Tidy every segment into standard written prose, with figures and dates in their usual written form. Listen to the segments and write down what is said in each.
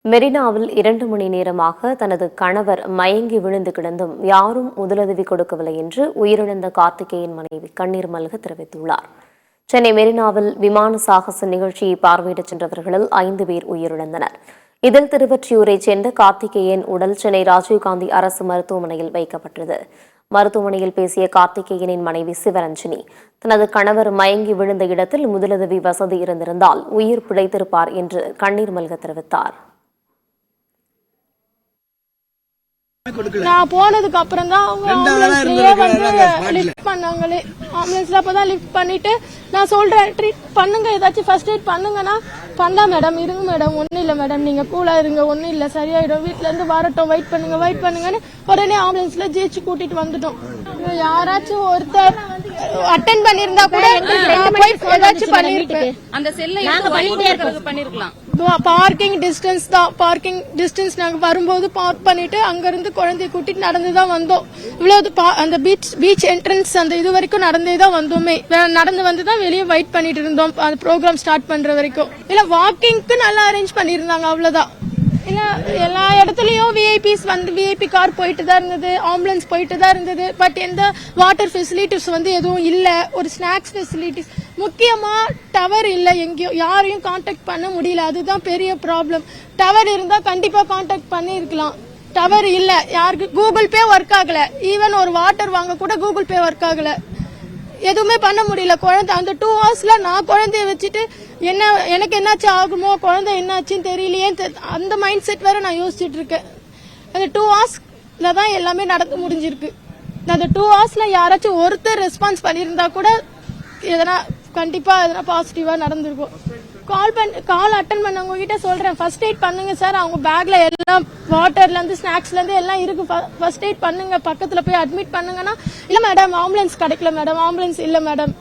மெரினாவில் 2 மணி நேரமாக தனது கணவர் மயங்கி விழுந்து கிடந்தும் யாரும் முதலுதவி கொடுக்கவில்லை என்று உயிரிழந்த கார்த்திகேயன் மனைவி கண்ணீர் மல்க தெரிவித்துள்ளார். சென்னை மெரினாவில் விமான சாகச நிகழ்ச்சியை பார்வையிடச் சென்றவர்களில் 5 பேர் உயிரிழந்தனர். இதில் திருவொற்றியூரைச் சேர்ந்த கார்த்திகேயன் உடல் சென்னை ராஜீவ்காந்தி அரசு மருத்துவமனையில் வைக்கப்பட்டது. மருத்துவமனையில் பேசிய கார்த்திகேயனின் மனைவி சிவரஞ்சனி, தனது கணவர் மயங்கி விழுந்த இடத்தில் முதலுதவி வசதி இருந்திருந்தால் உயிர் பிழைத்திருப்பார் என்று கண்ணீர் மல்க தெரிவித்தார். நான் போனதுக்கு அப்புறம் தான் அவங்க ஆம்புலன்ஸ்லயே வந்து லிஃப்ட் பண்ணாங்களே. ஆம்புலன்ஸ்ல அப்பதான் லிஃப்ட் பண்ணிட்டு நான் சொல்றேன், ட்ரீட் பண்ணுங்க, ஏதாச்சும் ஃபர்ஸ்ட் எய்ட் பண்ணுங்கன்னா, பண்ணா மேடம் இருங்க மேடம், ஒன்னும் இல்ல மேடம், நீங்க கூலா இருங்க, ஒன்னும் இல்ல சரியாயிடும், வீட்டுல இருந்து வரட்டும், வெயிட் பண்ணுங்கன்னு உடனே ஆம்புலன்ஸ்ல ஜெயிச்சு கூட்டிட்டு வந்துட்டோம். யாராச்சும் ஒருத்தர் அட்டென்ட் பண்ணிருந்தா கூட ஏதாச்சும் பண்ணிருப்பேன். அந்த செல்ல பண்ணிருக்கலாம். பார்க்கிங் டிஸ்டன்ஸ் தான், பார்க்கிங் டிஸ்டன்ஸ் நாங்க வரும்போது பார்க் பண்ணிட்டு அங்க இருந்து குழந்தைய கூட்டிட்டு நடந்துதான் வந்தோம். இவ்வளவு அந்த பீச் என்ட்ரன்ஸ் அந்த இது வரைக்கும் நடந்தே தான் வந்தோமே. நடந்து வந்துதான் வெளியே வெயிட் பண்ணிட்டு இருந்தோம் அந்த ப்ரோக்ராம் ஸ்டார்ட் பண்ற வரைக்கும். இல்ல வாக்கிங்க்கு நல்லா அரேஞ்ச் பண்ணிருந்தாங்க, அவ்வளவுதான். இல்ல எல்லா இடத்துலயும் விஐபிஸ் வந்து விஐபி கார் போயிட்டு தான் இருந்தது, ஆம்புலன்ஸ் போயிட்டு தான் இருந்தது. பட் எந்த வாட்டர் ஃபெசிலிட்டிஸ் வந்து எதுவும் இல்ல. ஒரு ஸ்நாக்ஸ் ஃபெசிலிட்டிஸ், முக்கியமா டவர் இல்ல, எங்கேயும் யாரையும் கான்டாக்ட் பண்ண முடியல. அதுதான் பெரிய ப்ராப்ளம். டவர் இருந்தா கண்டிப்பா கான்டாக்ட் பண்ணி இருக்கலாம். டவர் இல்ல, யாருக்கு கூகுள் பே ஒர்க் ஆகல. ஈவன் ஒரு வாட்டர் வாங்க கூட கூகுள் பே ஒர்க் ஆகல. எதுவுமே பண்ண முடியல. குழந்தை அந்த 2 ஹவர்ஸ்ல நான் குழந்தைய வச்சுட்டு எனக்கு என்னாச்சு ஆகுமோ, குழந்தை என்னாச்சுன்னு தெரியலையே, அந்த மைண்ட் செட் வேற நான் யோசிச்சுட்டு இருக்கேன். அந்த 2 ஹவர்ஸ்ல தான் எல்லாமே நடந்து முடிஞ்சிருக்கு. அந்த 2 ஹவர்ஸ்ல யாராச்சும் ஒருத்தர் ரெஸ்பான்ஸ் பண்ணியிருந்தா கூட எதனா கண்டிப்பா எதனா பாசிட்டிவா நடந்திருக்கும். கால் அட்டன் பண்ணவங்க கிட்ட சொல்றேன், ஃபர்ஸ்ட் எய்ட் பண்ணுங்க சார், அவங்க பேக்ல எல்லாம் வாட்டர்ல இருந்து ஸ்நாக்ஸ்ல இருந்து எல்லாம் இருக்கு, ஃபர்ஸ்ட் எய்ட் பண்ணுங்க, பக்கத்துல போய் அட்மிட் பண்ணுங்கன்னா, இல்ல மேடம் ஆம்புலன்ஸ் கிடைக்கல மேடம், ஆம்புலன்ஸ் இல்ல மேடம்,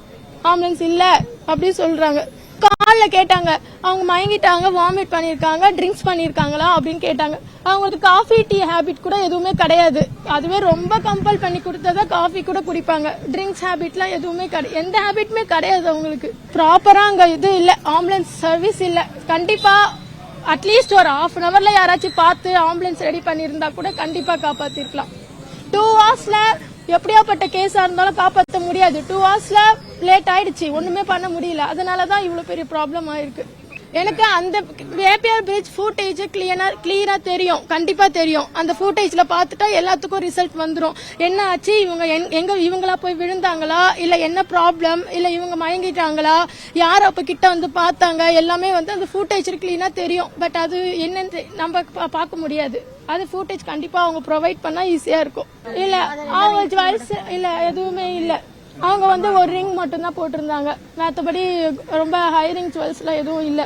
ஆம்புலன்ஸ் இல்ல அப்படி சொல்றாங்க. கால்ல கேட்டாங்க, அவங்க மயங்கிட்டாங்க, வாமிட் பண்ணிருக்காங்க, ட்ரிங்க்ஸ் பண்ணிருக்காங்களா அப்படின்னு கேட்டாங்க. அவங்களுக்கு காஃபி டீ ஹேபிட் கூட எதுவுமே கிடையாது. அதுவே ரொம்ப கம்பல் பண்ணி கொடுத்ததா காஃபி கூட குடிப்பாங்க. ட்ரிங்க்ஸ் ஹேபிட்லாம் எதுவுமே எந்த ஹேபிட்டுமே கிடையாது அவங்களுக்கு. ப்ராப்பரா அங்க இது இல்ல, ஆம்புலன்ஸ் சர்வீஸ் இல்ல. கண்டிப்பா அட்லீஸ்ட் ஒரு 1/2 ஹவர்ல யாராச்சும் பார்த்து ஆம்புலன்ஸ் ரெடி பண்ணிருந்தா கூட கண்டிப்பா காப்பாத்திருக்கலாம். 2 ஹவர்ஸ்ல எப்படியாப்பட்ட கேஸா இருந்தாலும் காப்பாற்ற முடியாது. 2 ஹவர்ஸ்ல லேட் ஆயிடுச்சு, ஒண்ணுமே பண்ண முடியல. அதனாலதான் இவ்வளவு பெரிய ப்ராப்ளம் ஆயிருக்கு. எனக்கு அந்த ஏபிஆர் பிரிட்ஜ் ஃபுட்டேஜ் கிளியரா தெரியும், கண்டிப்பா தெரியும். அந்த ஃபுட்டேஜ்ல பாத்துட்டா எல்லாத்துக்கும் ரிசல்ட் வந்துரும். என்ன ஆச்சு, இவங்க இவங்களா போய் விழுந்தாங்களா, இல்ல என்ன ப்ராப்ளம், இல்ல இவங்க மயங்கிட்டாங்களா, யார் அப்ப கிட்ட வந்து பார்த்தாங்க, எல்லாமே வந்து அந்த ஃபுட்டேஜ் கிளீனா தெரியும். பட் அது என்னன்னு நம்ம பார்க்க முடியாது. அது ஃபுட்டேஜ் கண்டிப்பா அவங்க ப்ரொவைட் பண்ணா ஈஸியா இருக்கும். இல்ல அவங்க ஜுவல்ஸ் இல்ல எதுவுமே இல்ல, அவங்க வந்து ஒரு ரிங் மட்டும் தான் போட்டிருந்தாங்க, மற்றபடி ரொம்ப ஹை ரிங் ஜுவல்ஸ்லாம் எதுவும் இல்ல.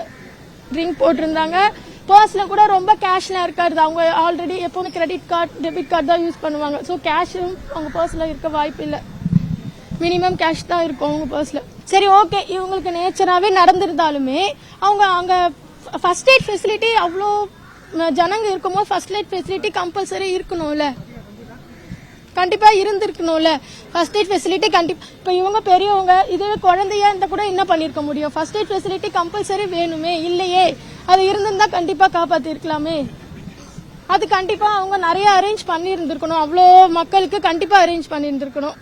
ரிங் போட்டிருந்தாங்க, பர்ஸ்ல கூட ரொம்ப கேஷ்லாம் இருக்காது. அவங்க ஆல்ரெடி எப்பவுமே கிரெடிட் கார்டு டெபிட் கார்டு தான் யூஸ் பண்ணுவாங்க. ஸோ கேஷும் அவங்க பர்ஸ்ல இருக்க வாய்ப்பு இல்லை. மினிமம் கேஷ் தான் இருக்கும் அவங்க பர்ஸ்ல. சரி ஓகே, இவங்களுக்கு நேச்சராகவே நடந்திருந்தாலுமே அவங்க அங்கே ஃபர்ஸ்ட் எய்ட் ஃபெசிலிட்டி அவ்வளோ ஜனங்க இருக்கும்போது ஃபர்ஸ்ட் எய்ட் ஃபெசிலிட்டி கம்பல்சரி இருக்கணும்ல, கண்டிப்பா இருந்திருக்கணும்ல. ஃபர்ஸ்ட் எய்ட் ஃபெசிலிட்டி கண்டிப்பா, இப்ப இவங்க பெரியவங்க, இதுவே குழந்தையா இருந்தா கூட என்ன பண்ணிருக்க முடியும். ஃபர்ஸ்ட் எய்ட் ஃபெசிலிட்டி கம்பல்சரி வேணுமே, இல்லையே. அது இருந்திருந்தா கண்டிப்பா காப்பாத்தி இருக்கலாமே. அது கண்டிப்பா அவங்க நிறைய அரேஞ்ச் பண்ணி இருந்திருக்கணும், அவ்வளோ மக்களுக்கு கண்டிப்பா அரேஞ்ச் பண்ணி இருந்திருக்கணும்.